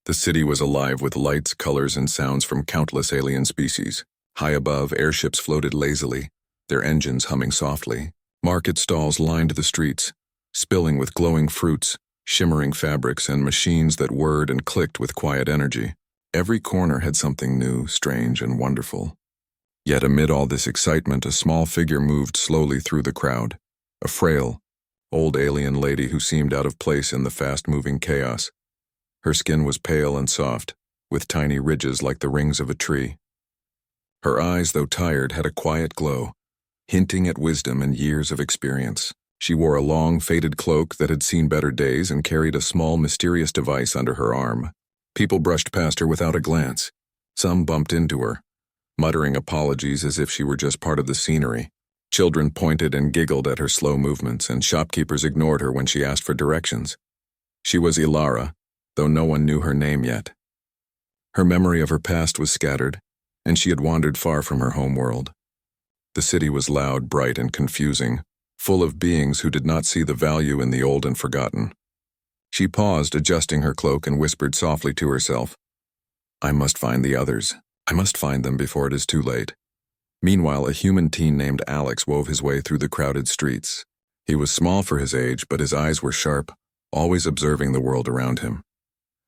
The city was alive with lights, colors, and sounds from countless alien species. High above, airships floated lazily, their engines humming softly. Market stalls lined the streets, spilling with glowing fruits, shimmering fabrics, and machines that whirred and clicked with quiet energy. Every corner had something new, strange, and wonderful. Yet amid all this excitement, a small figure moved slowly through the crowd. A frail, old alien lady who seemed out of place in the fast-moving chaos. Her skin was pale and soft, with tiny ridges like the rings of a tree. Her eyes, though tired, had a quiet glow, hinting at wisdom and years of experience. She wore a long, faded cloak that had seen better days and carried a small, mysterious device under her arm. People brushed past her without a glance. Some bumped into her, muttering apologies as if she were just part of the scenery. Children pointed and giggled at her slow movements, and shopkeepers ignored her when she asked for directions. She was Ilara, though no one knew her name yet. Her memory of her past was scattered, and she had wandered far from her homeworld. The city was loud, bright, and confusing, full of beings who did not see the value in the old and forgotten. She paused, adjusting her cloak, and whispered softly to herself, "I must find the others. I must find them before it is too late." Meanwhile, a human teen named Alex wove his way through the crowded streets. He was small for his age, but his eyes were sharp, always observing the world around him.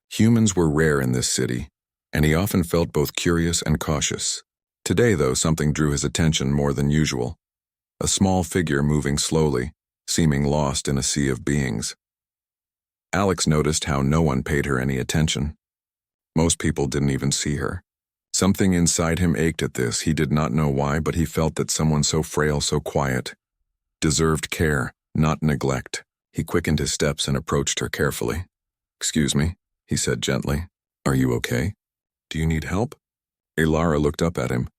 Humans were rare in this city, and he often felt both curious and cautious. Today, though, something drew his attention more than usual. A small figure moving slowly, seeming lost in a sea of beings. Alex noticed how no one paid her any attention. Most people didn't even see her. Something inside him ached at this. He did not know why, but he felt that someone so frail, so quiet, deserved care, not neglect. He quickened his steps and approached her carefully. "Excuse me," he said gently. "Are you okay? Do you need help?" Ilara looked up at him.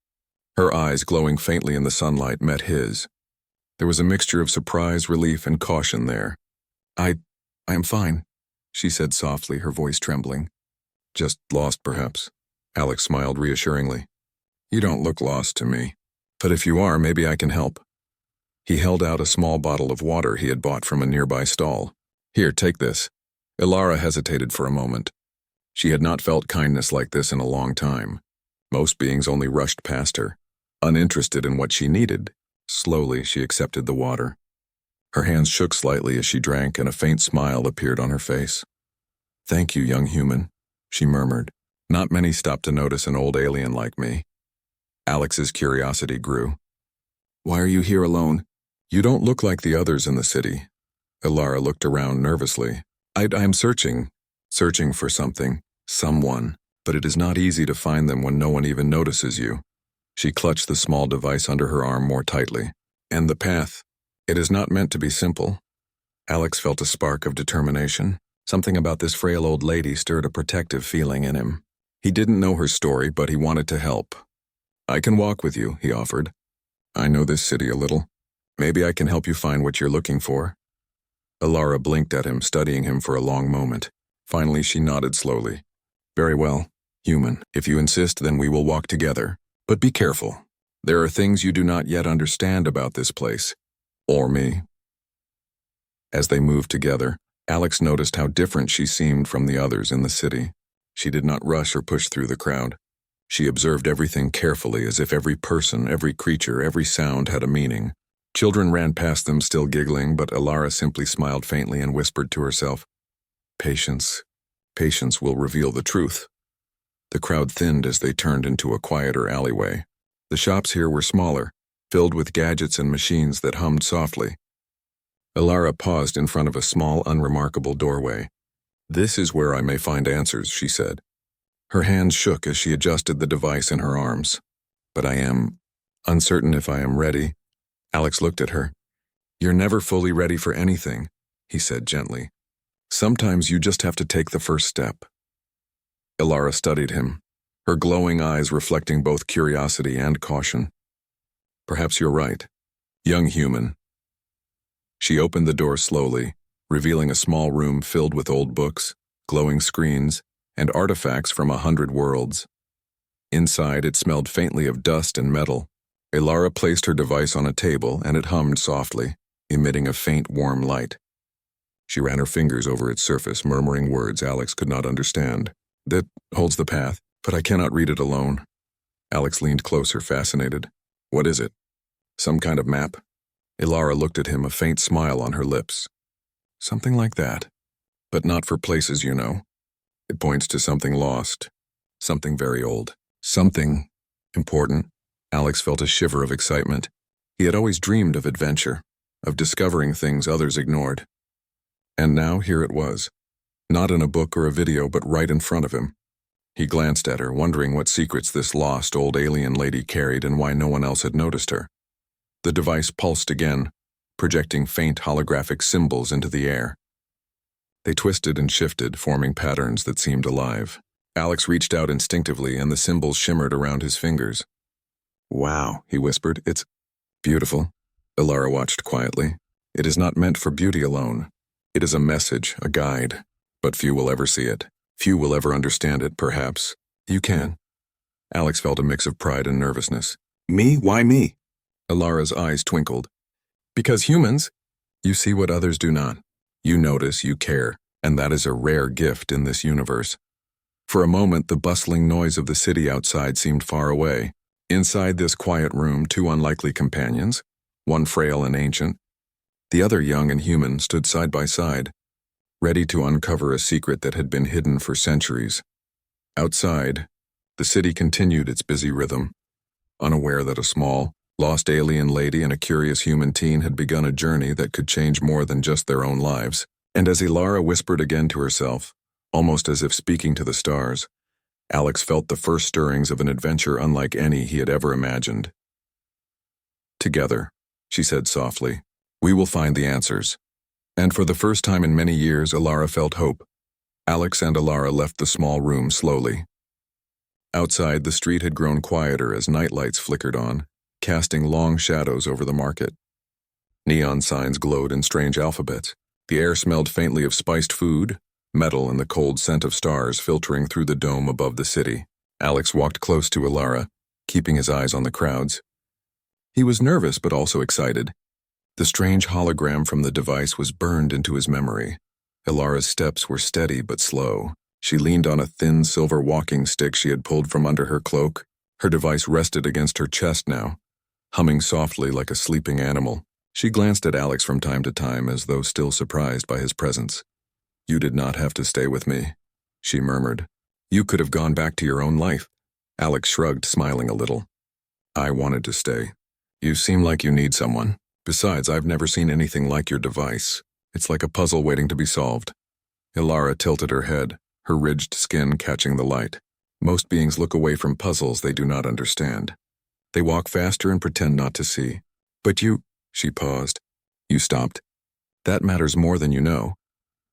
Her eyes, glowing faintly in the sunlight, met his. There was a mixture of surprise, relief, and caution there. I am fine," she said softly, her voice trembling. "Just lost, perhaps." Alex smiled reassuringly. "You don't look lost to me. But if you are, maybe I can help." He held out a small bottle of water he had bought from a nearby stall. "Here, take this." Ilara hesitated for a moment. She had not felt kindness like this in a long time. Most beings only rushed past her, uninterested in what she needed. Slowly, she accepted the water. Her hands shook slightly as she drank, and a faint smile appeared on her face. "Thank you, young human," she murmured. "Not many stop to notice an old alien like me." Alex's curiosity grew. "Why are you here alone? You don't look like the others in the city." Ilara looked around nervously. I am searching for something, someone, but it is not easy to find them when no one even notices you." She clutched the small device under her arm more tightly. "And the path, it is not meant to be simple." Alex felt a spark of determination. Something about this frail old lady stirred a protective feeling in him. He didn't know her story, but he wanted to help. "I can walk with you," he offered. "I know this city a little. Maybe I can help you find what you're looking for." Ilara blinked at him, studying him for a long moment. Finally, she nodded slowly. "Very well, human. If you insist, then we will walk together. But be careful. There are things you do not yet understand about this place. Or me." As they moved together, Alex noticed how different she seemed from the others in the city. She did not rush or push through the crowd. She observed everything carefully, as if every person, every creature, every sound had a meaning. Children ran past them, still giggling, but Ilara simply smiled faintly and whispered to herself, "Patience. Patience will reveal the truth." The crowd thinned as they turned into a quieter alleyway. The shops here were smaller, filled with gadgets and machines that hummed softly. Ilara paused in front of a small, unremarkable doorway. "This is where I may find answers," she said. Her hands shook as she adjusted the device in her arms. "But I am uncertain if I am ready." Alex looked at her. "You're never fully ready for anything," he said gently. "Sometimes you just have to take the first step." Ilara studied him, her glowing eyes reflecting both curiosity and caution. "Perhaps you're right, young human." She opened the door slowly, revealing a small room filled with old books, glowing screens, and artifacts from 100 worlds. Inside, it smelled faintly of dust and metal. Ilara placed her device on a table, and it hummed softly, emitting a faint, warm light. She ran her fingers over its surface, murmuring words Alex could not understand. That holds the path, but I cannot read it alone. Alex leaned closer, fascinated. What is it? Some kind of map? Ilara looked at him, a faint smile on her lips. Something like that. But not for places, you know. It points to something lost. Something very old. Something important. Alex felt a shiver of excitement. He had always dreamed of adventure, of discovering things others ignored. And now here it was. Not in a book or a video, but right in front of him. He glanced at her, wondering what secrets this lost old alien lady carried and why no one else had noticed her. The device pulsed again, projecting faint holographic symbols into the air. They twisted and shifted, forming patterns that seemed alive. Alex reached out instinctively, and the symbols shimmered around his fingers. Wow, he whispered. It's beautiful. Ilara watched quietly. It is not meant for beauty alone. It is a message, a guide. But few will ever see it. Few will ever understand it, perhaps. You can. Alex felt a mix of pride and nervousness. Me? Why me? Ilara's eyes twinkled. Because humans, you see what others do not. You notice, you care, and that is a rare gift in this universe. For a moment, the bustling noise of the city outside seemed far away. Inside this quiet room, two unlikely companions, one frail and ancient, the other young and human, stood side by side, ready to uncover a secret that had been hidden for centuries. Outside, the city continued its busy rhythm, unaware that a small, lost alien lady and a curious human teen had begun a journey that could change more than just their own lives. And as Ilara whispered again to herself, almost as if speaking to the stars, Alex felt the first stirrings of an adventure unlike any he had ever imagined. Together, she said softly, we will find the answers. And for the first time in many years, Ilara felt hope. Alex and Ilara left the small room slowly. Outside, the street had grown quieter as nightlights flickered on, casting long shadows over the market. Neon signs glowed in strange alphabets. The air smelled faintly of spiced food, metal, and the cold scent of stars filtering through the dome above the city. Alex walked close to Ilara, keeping his eyes on the crowds. He was nervous but also excited. The strange hologram from the device was burned into his memory. Ilara's steps were steady but slow. She leaned on a thin silver walking stick she had pulled from under her cloak. Her device rested against her chest now, humming softly like a sleeping animal. She glanced at Alex from time to time as though still surprised by his presence. You did not have to stay with me, she murmured. You could have gone back to your own life. Alex shrugged, smiling a little. I wanted to stay. You seem like you need someone. Besides, I've never seen anything like your device. It's like a puzzle waiting to be solved. Ilara tilted her head, her ridged skin catching the light. Most beings look away from puzzles they do not understand. They walk faster and pretend not to see. But you, she paused. You stopped. That matters more than you know.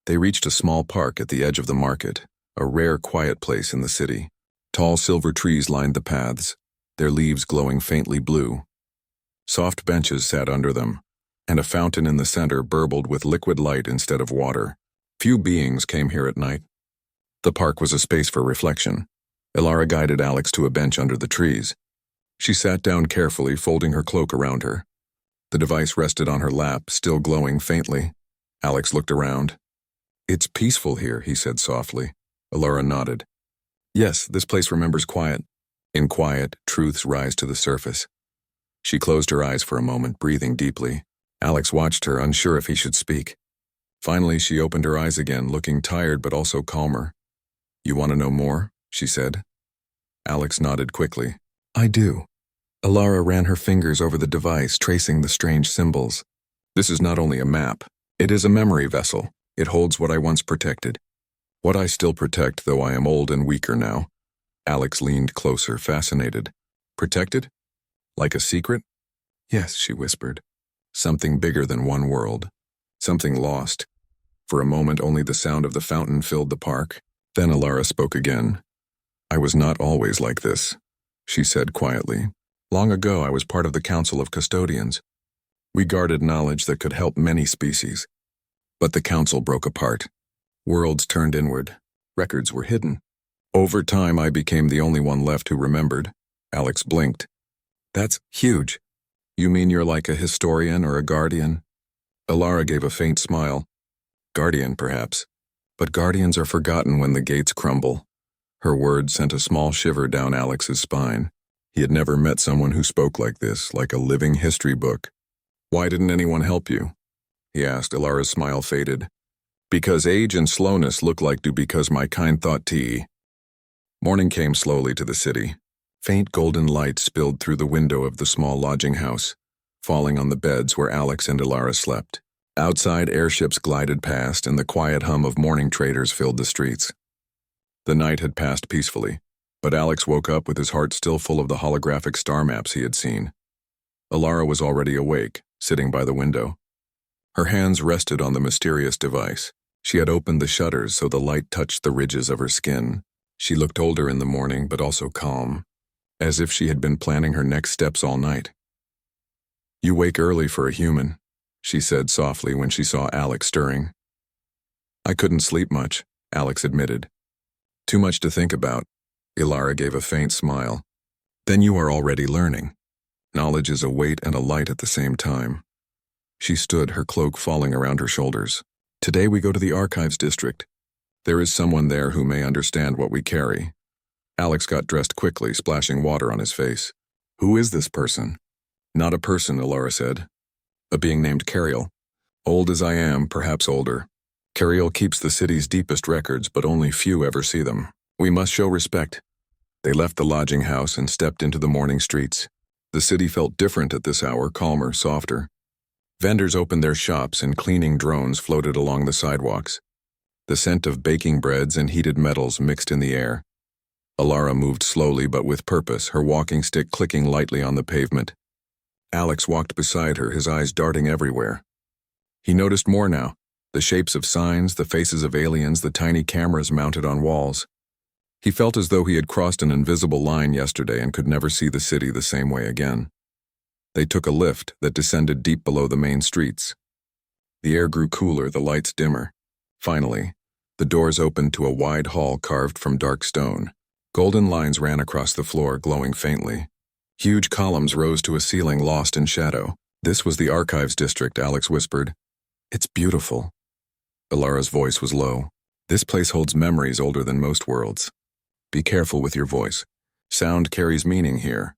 They reached a small park at the edge of the market, a rare quiet place in the city. Tall silver trees lined the paths, their leaves glowing faintly blue. Soft benches sat under them, and a fountain in the center burbled with liquid light instead of water. Few beings came here at night. The park was a space for reflection. Ilara guided Alex to a bench under the trees. She sat down carefully, folding her cloak around her. The device rested on her lap, still glowing faintly. Alex looked around. It's peaceful here, he said softly. Ilara nodded. Yes, this place remembers quiet. In quiet, truths rise to the surface. She closed her eyes for a moment, breathing deeply. Alex watched her, unsure if he should speak. Finally, she opened her eyes again, looking tired but also calmer. You want to know more? She said. Alex nodded quickly. I do. Ilara ran her fingers over the device, tracing the strange symbols. This is not only a map. It is a memory vessel. It holds what I once protected. What I still protect, though I am old and weaker now. Alex leaned closer, fascinated. Protected? Like a secret? Yes, she whispered. Something bigger than one world. Something lost. For a moment, only the sound of the fountain filled the park. Then Ilara spoke again. I was not always like this, she said quietly. Long ago, I was part of the Council of Custodians. We guarded knowledge that could help many species. But the council broke apart. Worlds turned inward. Records were hidden. Over time, I became the only one left who remembered. Alex blinked. That's huge. You mean you're like a historian or a guardian? Ilara gave a faint smile. Guardian, perhaps. But guardians are forgotten when the gates crumble. Her words sent a small shiver down Alex's spine. He had never met someone who spoke like this, like a living history book. "Why didn't anyone help you?" he asked. Ilara's smile faded. "Because age and slowness look like do because my kind thought tea." Morning came slowly to the city. Faint golden light spilled through the window of the small lodging house, falling on the beds where Alex and Ilara slept. Outside, airships glided past, and the quiet hum of morning traders filled the streets. The night had passed peacefully, but Alex woke up with his heart still full of the holographic star maps he had seen. Ilara was already awake, sitting by the window. Her hands rested on the mysterious device. She had opened the shutters so the light touched the ridges of her skin. She looked older in the morning, but also calm, as if she had been planning her next steps all night. "You wake early for a human," she said softly when she saw Alex stirring. "I couldn't sleep much," Alex admitted. "Too much to think about." Ilara gave a faint smile. "Then you are already learning. Knowledge is a weight and a light at the same time." She stood, her cloak falling around her shoulders. "Today we go to the Archives District. There is someone there who may understand what we carry." Alex got dressed quickly, splashing water on his face. "Who is this person?" "Not a person," Ilara said. "A being named Cariel. Old as I am, perhaps older. Cariel keeps the city's deepest records, but only few ever see them. We must show respect." They left the lodging house and stepped into the morning streets. The city felt different at this hour, calmer, softer. Vendors opened their shops and cleaning drones floated along the sidewalks. The scent of baking breads and heated metals mixed in the air. Ilara moved slowly but with purpose, her walking stick clicking lightly on the pavement. Alex walked beside her, his eyes darting everywhere. He noticed more now. The shapes of signs, the faces of aliens, the tiny cameras mounted on walls. He felt as though he had crossed an invisible line yesterday and could never see the city the same way again. They took a lift that descended deep below the main streets. The air grew cooler, the lights dimmer. Finally, the doors opened to a wide hall carved from dark stone. Golden lines ran across the floor, glowing faintly. Huge columns rose to a ceiling lost in shadow. "This was the Archives District," Alex whispered. "It's beautiful." Ilara's voice was low. "This place holds memories older than most worlds. Be careful with your voice. Sound carries meaning here."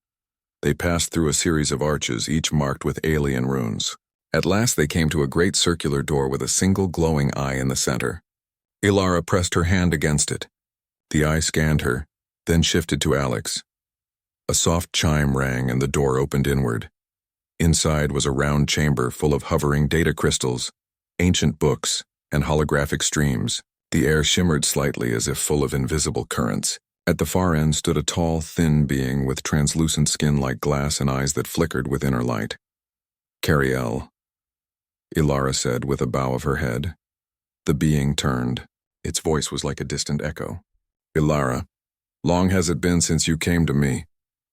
They passed through a series of arches, each marked with alien runes. At last they came to a great circular door with a single glowing eye in the center. Ilara pressed her hand against it. The eye scanned her, then shifted to Alex. A soft chime rang and the door opened inward. Inside was a round chamber full of hovering data crystals, ancient books, and holographic streams. The air shimmered slightly as if full of invisible currents. At the far end stood a tall, thin being with translucent skin like glass and eyes that flickered with inner light. "Cariel," Ilara said with a bow of her head. The being turned. Its voice was like a distant echo. "Ilara, long has it been since you came to me."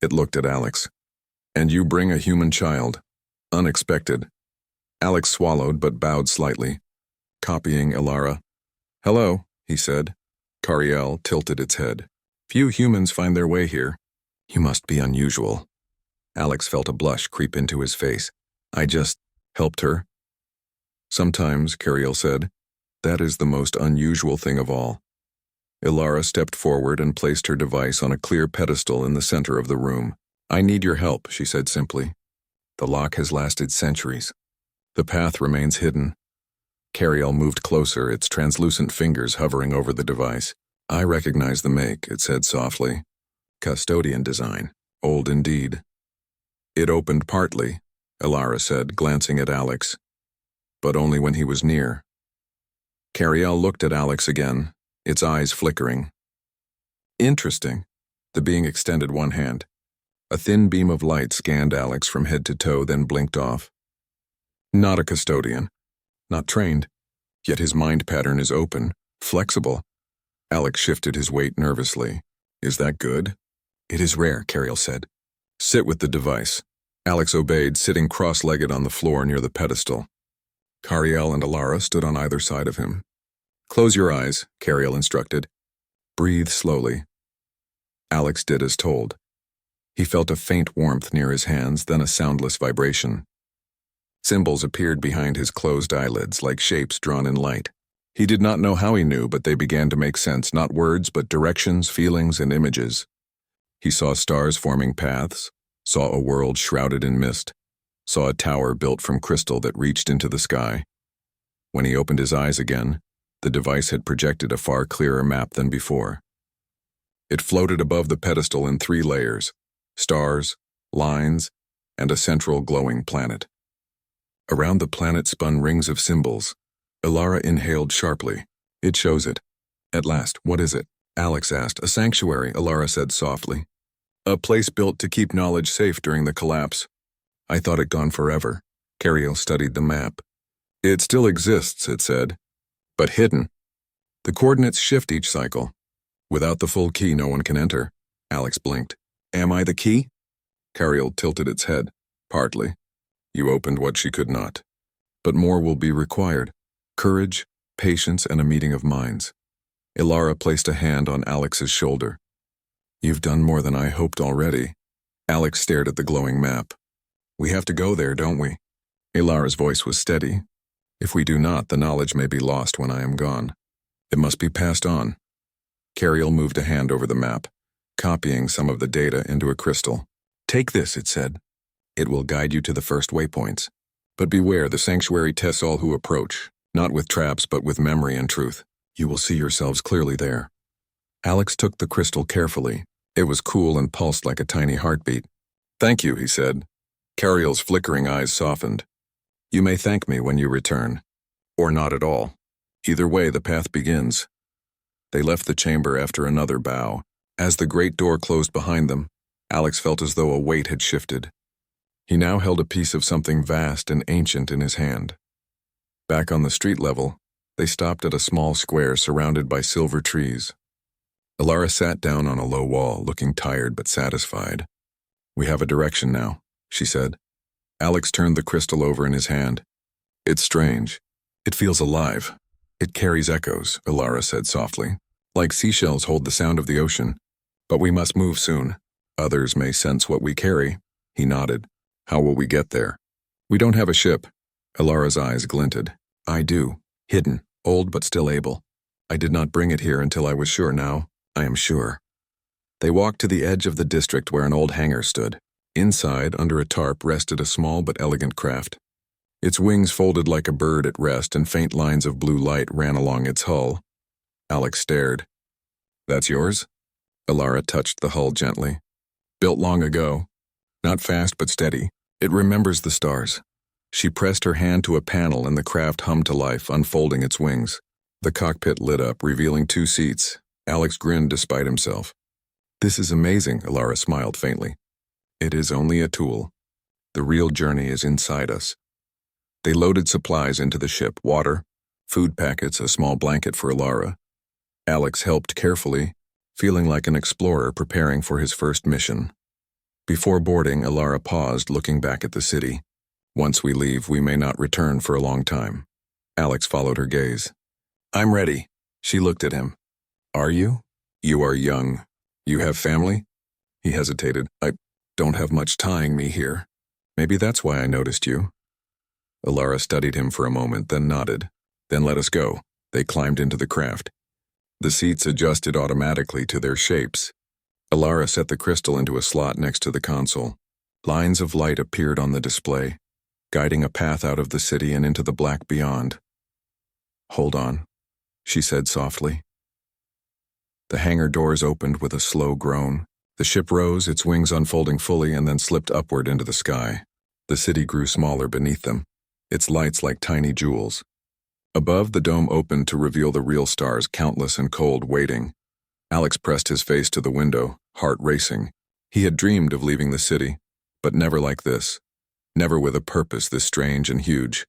It looked at Alex. "And you bring a human child. Unexpected." Alex swallowed but bowed slightly, copying Ilara. "Hello," he said. Cariel tilted its head. "Few humans find their way here. You must be unusual." Alex felt a blush creep into his face. "I just helped her." "Sometimes," Cariel said, "that is the most unusual thing of all." Ilara stepped forward and placed her device on a clear pedestal in the center of the room. "I need your help," she said simply. "The lock has lasted centuries. The path remains hidden." Cariel moved closer, its translucent fingers hovering over the device. "I recognize the make," it said softly. "Custodian design. Old indeed." "It opened partly," Ilara said, glancing at Alex. "But only when he was near." Cariel looked at Alex again, its eyes flickering. "Interesting." The being extended one hand. A thin beam of light scanned Alex from head to toe, then blinked off. "Not a custodian. Not trained. Yet his mind pattern is open, flexible." Alex shifted his weight nervously. "Is that good?" "It is rare," Cariel said. "Sit with the device." Alex obeyed, sitting cross-legged on the floor near the pedestal. Cariel and Ilara stood on either side of him. "Close your eyes," Cariel instructed. "Breathe slowly." Alex did as told. He felt a faint warmth near his hands, then a soundless vibration. Symbols appeared behind his closed eyelids like shapes drawn in light. He did not know how he knew, but they began to make sense, not words, but directions, feelings, and images. He saw stars forming paths, saw a world shrouded in mist, saw a tower built from crystal that reached into the sky. When he opened his eyes again, the device had projected a far clearer map than before. It floated above the pedestal in 3 layers: stars, lines, and a central glowing planet. Around the planet spun rings of symbols. Ilara inhaled sharply. It shows it. At last, what is it? Alex asked. A sanctuary, Ilara said softly. A place built to keep knowledge safe during the collapse. I thought it gone forever. Cariel studied the map. It still exists, it said, but hidden. The coordinates shift each cycle. Without the full key, no one can enter. Alex blinked. Am I the key? Cariel tilted its head. Partly. You opened what she could not. But more will be required. Courage, patience, and a meeting of minds. Ilara placed a hand on Alex's shoulder. You've done more than I hoped already. Alex stared at the glowing map. We have to go there, don't we? Ilara's voice was steady. If we do not, the knowledge may be lost when I am gone. It must be passed on. Cariel moved a hand over the map, copying some of the data into a crystal. Take this, it said. It will guide you to the first waypoints. But beware, the sanctuary tests all who approach, not with traps but with memory and truth. You will see yourselves clearly there. Alex took the crystal carefully. It was cool and pulsed like a tiny heartbeat. Thank you, he said. Cariel's flickering eyes softened. You may thank me when you return. Or not at all. Either way, the path begins. They left the chamber after another bow. As the great door closed behind them, Alex felt as though a weight had shifted. He now held a piece of something vast and ancient in his hand. Back on the street level, they stopped at a small square surrounded by silver trees. Ilara sat down on a low wall, looking tired but satisfied. We have a direction now, she said. Alex turned the crystal over in his hand. It's strange. It feels alive. It carries echoes, Ilara said softly. Like seashells hold the sound of the ocean. But we must move soon. Others may sense what we carry. He nodded. How will we get there? We don't have a ship. Ilara's eyes glinted. I do. Hidden. Old but still able. I did not bring it here until I was sure. Now I am sure. They walked to the edge of the district where an old hangar stood. Inside, under a tarp, rested a small but elegant craft. Its wings folded like a bird at rest, and faint lines of blue light ran along its hull. Alex stared. That's yours? Ilara touched the hull gently. Built long ago. Not fast but steady. It remembers the stars. She pressed her hand to a panel and the craft hummed to life, unfolding its wings. The cockpit lit up, revealing 2 seats. Alex grinned despite himself. This is amazing, Ilara smiled faintly. It is only a tool. The real journey is inside us. They loaded supplies into the ship, water, food packets, a small blanket for Ilara. Alex helped carefully, feeling like an explorer preparing for his first mission. Before boarding, Ilara paused, looking back at the city. Once we leave, we may not return for a long time. Alex followed her gaze. I'm ready. She looked at him. Are you? You are young. You have family? He hesitated. I don't have much tying me here. Maybe that's why I noticed you. Ilara studied him for a moment, then nodded. Then let us go. They climbed into the craft. The seats adjusted automatically to their shapes. Ilara set the crystal into a slot next to the console. Lines of light appeared on the display, guiding a path out of the city and into the black beyond. Hold on, she said softly. The hangar doors opened with a slow groan. The ship rose, its wings unfolding fully, and then slipped upward into the sky. The city grew smaller beneath them, its lights like tiny jewels. Above, the dome opened to reveal the real stars, countless and cold, waiting. Alex pressed his face to the window, heart racing. He had dreamed of leaving the city, but never like this. Never with a purpose this strange and huge.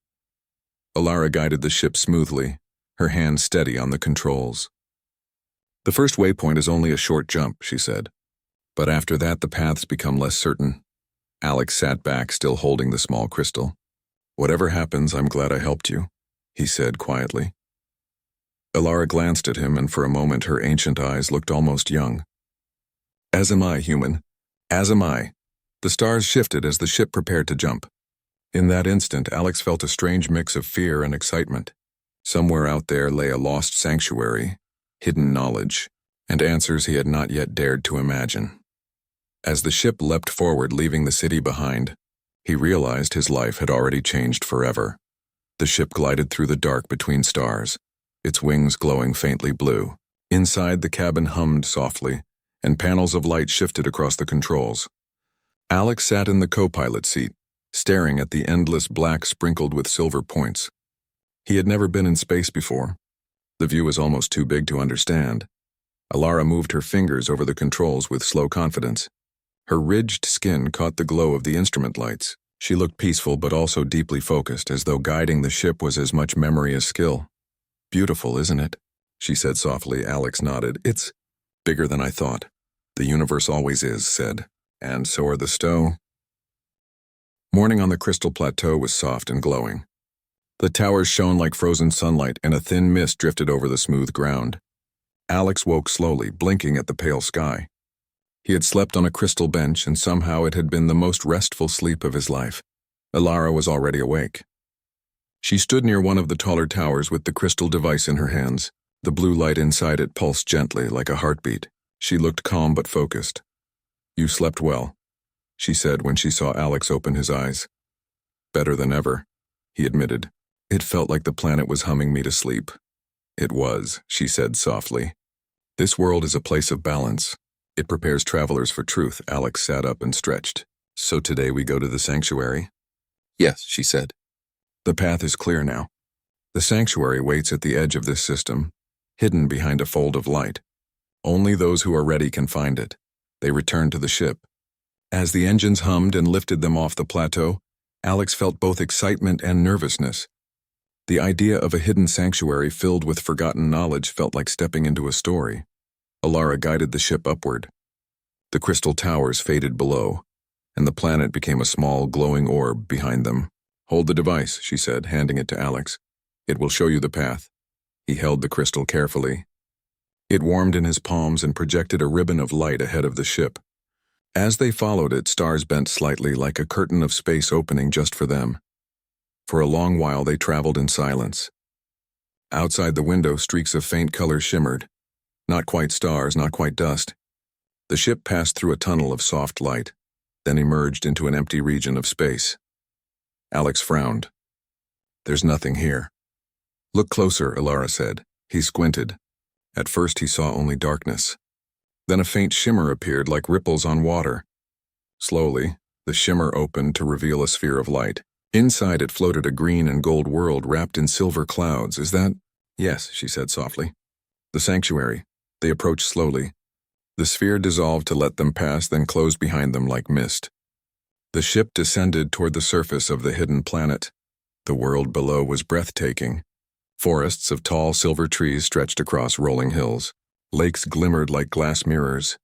Ilara guided the ship smoothly, her hand steady on the controls. The first waypoint is only a short jump, she said. But after that, the paths become less certain. Alex sat back, still holding the small crystal. Whatever happens, I'm glad I helped you, he said quietly. Ilara glanced at him, and for a moment her ancient eyes looked almost young. As am I, human. As am I. The stars shifted as the ship prepared to jump. In that instant, Alex felt a strange mix of fear and excitement. Somewhere out there lay a lost sanctuary, hidden knowledge, and answers he had not yet dared to imagine. As the ship leapt forward, leaving the city behind, he realized his life had already changed forever. The ship glided through the dark between stars, its wings glowing faintly blue. Inside, the cabin hummed softly, and panels of light shifted across the controls. Alex sat in the co-pilot seat, staring at the endless black sprinkled with silver points. He had never been in space before. The view was almost too big to understand. Alara moved her fingers over the controls with slow confidence. Her ridged skin caught the glow of the instrument lights. She looked peaceful but also deeply focused, as though guiding the ship was as much memory as skill. "Beautiful, isn't it?" she said softly. Alex nodded. "It's bigger than I thought." "The universe always is," said. "And so are the Morning on the crystal plateau was soft and glowing. The towers shone like frozen sunlight, and a thin mist drifted over the smooth ground. Alex woke slowly, blinking at the pale sky. He had slept on a crystal bench, and somehow it had been the most restful sleep of his life. Alara was already awake. She stood near one of the taller towers with the crystal device in her hands. The blue light inside it pulsed gently, like a heartbeat. She looked calm but focused. "You slept well," she said when she saw Alex open his eyes. "Better than ever," he admitted. "It felt like the planet was humming me to sleep." "It was," she said softly. "This world is a place of balance. It prepares travelers for truth." Alex sat up and stretched. "So today we go to the sanctuary?" "Yes," she said. "The path is clear now. The sanctuary waits at the edge of this system, hidden behind a fold of light. Only those who are ready can find it." They returned to the ship. As the engines hummed and lifted them off the plateau, Alex felt both excitement and nervousness. The idea of a hidden sanctuary filled with forgotten knowledge felt like stepping into a story. Alara guided the ship upward. The crystal towers faded below, and the planet became a small, glowing orb behind them. "Hold the device," she said, handing it to Alex. "It will show you the path." He held the crystal carefully. It warmed in his palms and projected a ribbon of light ahead of the ship. As they followed it, stars bent slightly, like a curtain of space opening just for them. For a long while they traveled in silence. Outside the window, streaks of faint color shimmered. Not quite stars, not quite dust. The ship passed through a tunnel of soft light, then emerged into an empty region of space. Alex frowned. "There's nothing here." "Look closer," Alara said. He squinted. At first he saw only darkness. Then a faint shimmer appeared, like ripples on water. Slowly, the shimmer opened to reveal a sphere of light. Inside it floated a green and gold world wrapped in silver clouds. "Is that—" "Yes," she said softly. "The sanctuary." They approached slowly. The sphere dissolved to let them pass, then closed behind them like mist. The ship descended toward the surface of the hidden planet. The world below was breathtaking. Forests of tall silver trees stretched across rolling hills. Lakes glimmered like glass mirrors.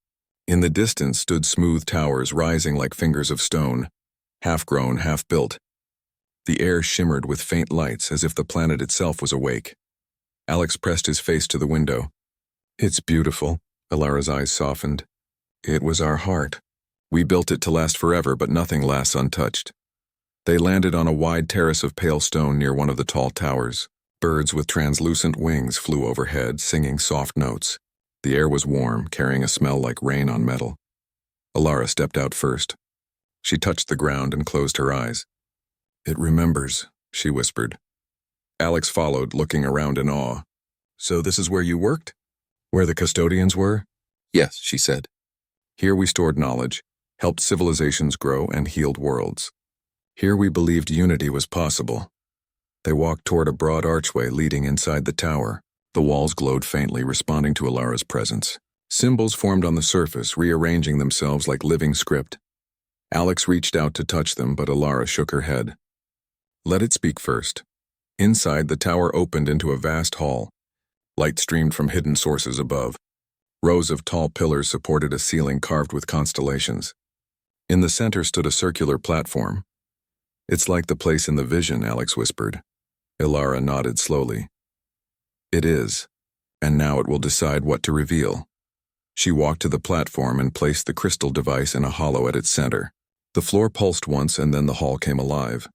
In the distance stood smooth towers rising like fingers of stone, half-grown, half-built. The air shimmered with faint lights, as if the planet itself was awake. Alex pressed his face to the window. "It's beautiful." Alara's eyes softened. "It was our heart. We built it to last forever, but nothing lasts untouched." They landed on a wide terrace of pale stone near one of the tall towers. Birds with translucent wings flew overhead, singing soft notes. The air was warm, carrying a smell like rain on metal. Alara stepped out first. She touched the ground and closed her eyes. "It remembers," she whispered. Alex followed, looking around in awe. "So this is where you worked? Where the custodians were?" "Yes," she said. "Here we stored knowledge, helped civilizations grow, and healed worlds. Here we believed unity was possible." They walked toward a broad archway leading inside the tower. The walls glowed faintly, responding to Alara's presence. Symbols formed on the surface, rearranging themselves like living script. Alex reached out to touch them, but Alara shook her head. "Let it speak first." Inside, the tower opened into a vast hall. Light streamed from hidden sources above. Rows of tall pillars supported a ceiling carved with constellations. In the center stood a circular platform. "It's like the place in the vision," Alex whispered. Alara nodded slowly. "It is, and now it will decide what to reveal." She walked to the platform and placed the crystal device in a hollow at its center. The floor pulsed once, and then the hall came alive.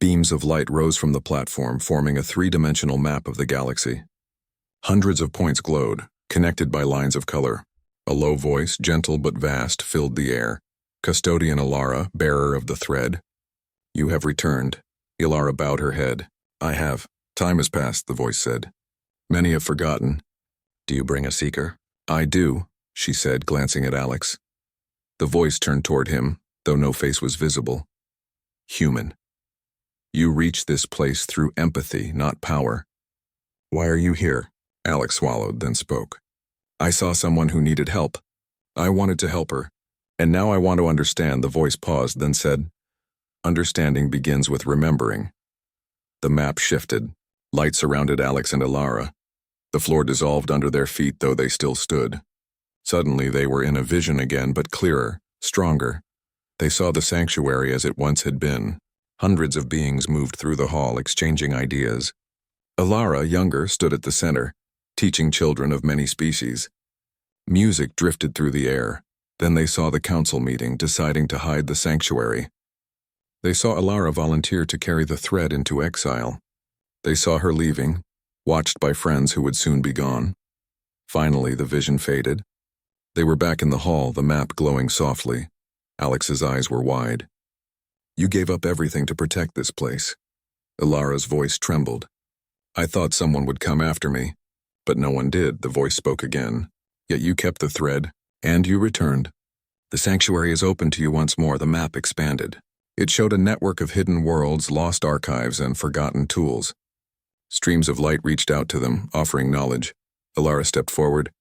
Beams of light rose from the platform, forming a three-dimensional map of the galaxy. Hundreds of points glowed, connected by lines of color. A low voice, gentle but vast, filled the air. Custodian Ilara, bearer of the thread. You have returned. Ilara bowed her head. I have. Time has passed, the voice said. Many have forgotten. Do you bring a seeker? I do, she said, glancing at Alex. The voice turned toward him, though no face was visible. Human. You reach this place through empathy, not power. Why are you here? Alex swallowed, then spoke. I saw someone who needed help. I wanted to help her. And now I want to understand, the voice paused, then said, Understanding begins with remembering. The map shifted. Light surrounded Alex and Ilara. The floor dissolved under their feet, though they still stood. Suddenly they were in a vision again, but clearer, stronger. They saw the sanctuary as it once had been. Hundreds of beings moved through the hall, exchanging ideas. Ilara, younger, stood at the center, teaching children of many species. Music drifted through the air. Then they saw the council meeting, deciding to hide the sanctuary. They saw Ilara volunteer to carry the thread into exile. They saw her leaving, watched by friends who would soon be gone. Finally, the vision faded. They were back in the hall, the map glowing softly. Alex's eyes were wide. You gave up everything to protect this place. Ilara's voice trembled. I thought someone would come after me, but no one did, the voice spoke again. Yet you kept the thread, and you returned. The sanctuary is open to you once more, the map expanded. It showed a network of hidden worlds, lost archives, and forgotten tools. Streams of light reached out to them, offering knowledge. Ilara stepped forward.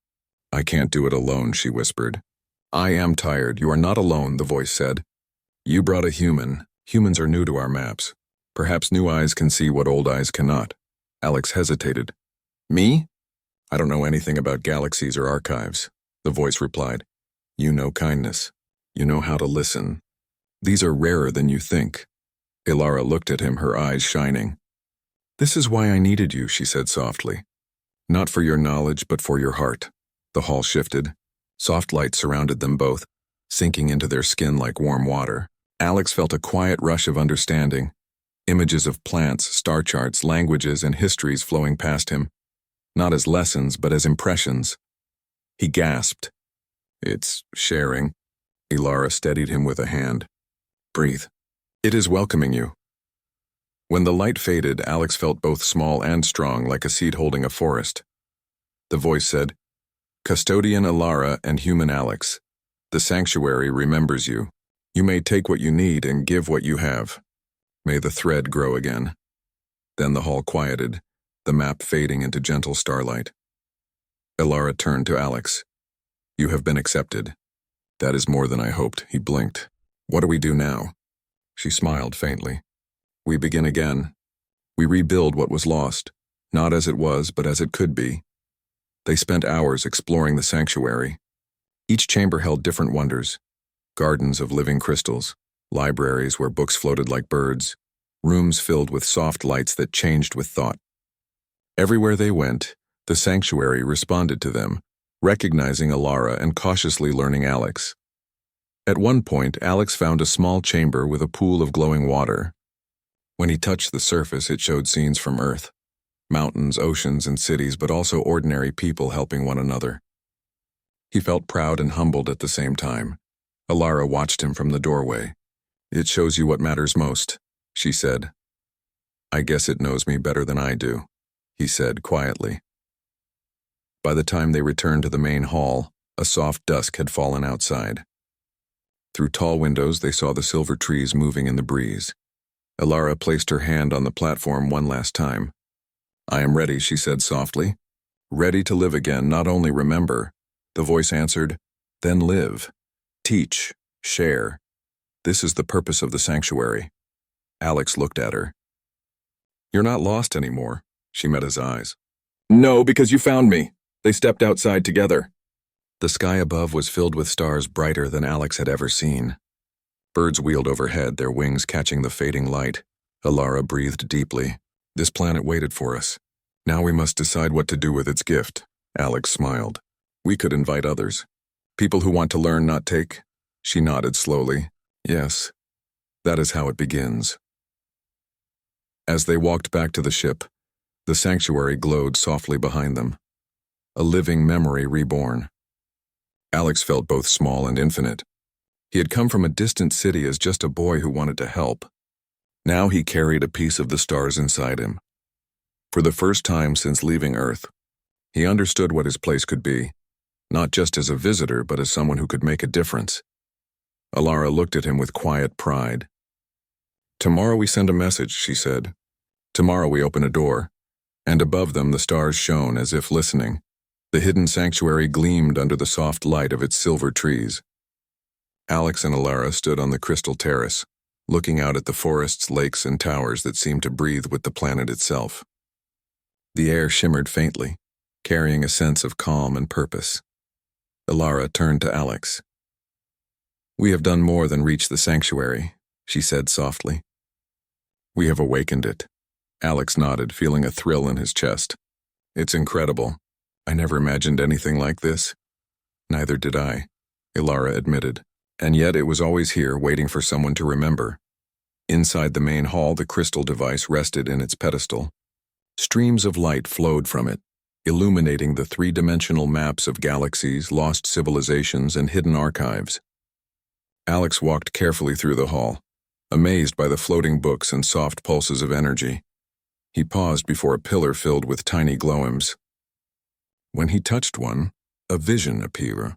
I can't do it alone, she whispered. I am tired. You are not alone, the voice said. You brought a human. Humans are new to our maps. Perhaps new eyes can see what old eyes cannot. Alex hesitated. Me? I don't know anything about galaxies or archives, the voice replied. You know kindness. You know how to listen. These are rarer than you think. Ilara looked at him, her eyes shining. This is why I needed you, she said softly. Not for your knowledge, but for your heart. The hall shifted. Soft light surrounded them both, sinking into their skin like warm water. Alex felt a quiet rush of understanding. Images of plants, star charts, languages, and histories flowing past him. Not as lessons, but as impressions. He gasped. It's sharing. Ilara steadied him with a hand. Breathe. It is welcoming you. When the light faded, Alex felt both small and strong, like a seed holding a forest. The voice said, Custodian Ilara and human Alex, the sanctuary remembers you. You may take what you need and give what you have. May the thread grow again. Then the hall quieted, the map fading into gentle starlight. Ilara turned to Alex. You have been accepted. That is more than I hoped, he blinked. What do we do now? She smiled faintly. We begin again. We rebuild what was lost, not as it was, but as it could be. They spent hours exploring the sanctuary. Each chamber held different wonders. Gardens of living crystals, libraries where books floated like birds, rooms filled with soft lights that changed with thought. Everywhere they went, the sanctuary responded to them, recognizing Ilara and cautiously learning Alex. At one point, Alex found a small chamber with a pool of glowing water. When he touched the surface, it showed scenes from Earth. Mountains, oceans, and cities, but also ordinary people helping one another. He felt proud and humbled at the same time. Ilara watched him from the doorway. It shows you what matters most, she said. I guess it knows me better than I do, he said quietly. By the time they returned to the main hall, a soft dusk had fallen outside. Through tall windows, they saw the silver trees moving in the breeze. Ilara placed her hand on the platform one last time. I am ready, she said softly. Ready to live again, not only remember. The voice answered, then live. Teach. Share. This is the purpose of the sanctuary. Alex looked at her. You're not lost anymore, she met his eyes. No, because you found me. They stepped outside together. The sky above was filled with stars brighter than Alex had ever seen. Birds wheeled overhead, their wings catching the fading light. Ilara breathed deeply. This planet waited for us. Now we must decide what to do with its gift. Alex smiled. We could invite others. People who want to learn, not take. She nodded slowly. Yes, that is how it begins. As they walked back to the ship, the sanctuary glowed softly behind them, a living memory reborn. Alex felt both small and infinite. He had come from a distant city as just a boy who wanted to help. Now he carried a piece of the stars inside him. For the first time since leaving Earth, he understood what his place could be, not just as a visitor, but as someone who could make a difference. Alara looked at him with quiet pride. "Tomorrow we send a message," she said. "Tomorrow we open a door." And above them the stars shone as if listening. The hidden sanctuary gleamed under the soft light of its silver trees. Alex and Alara stood on the crystal terrace, looking out at the forests, lakes, and towers that seemed to breathe with the planet itself. The air shimmered faintly, carrying a sense of calm and purpose. Alara turned to Alex. "We have done more than reach the sanctuary," she said softly. "We have awakened it." Alex nodded, feeling a thrill in his chest. "It's incredible. I never imagined anything like this." "Neither did I," Alara admitted. "And yet it was always here, waiting for someone to remember." Inside the main hall, the crystal device rested in its pedestal. Streams of light flowed from it, illuminating the three-dimensional maps of galaxies, lost civilizations, and hidden archives. Alex walked carefully through the hall, amazed by the floating books and soft pulses of energy. He paused before a pillar filled with tiny glowworms. When he touched one, a vision appeared.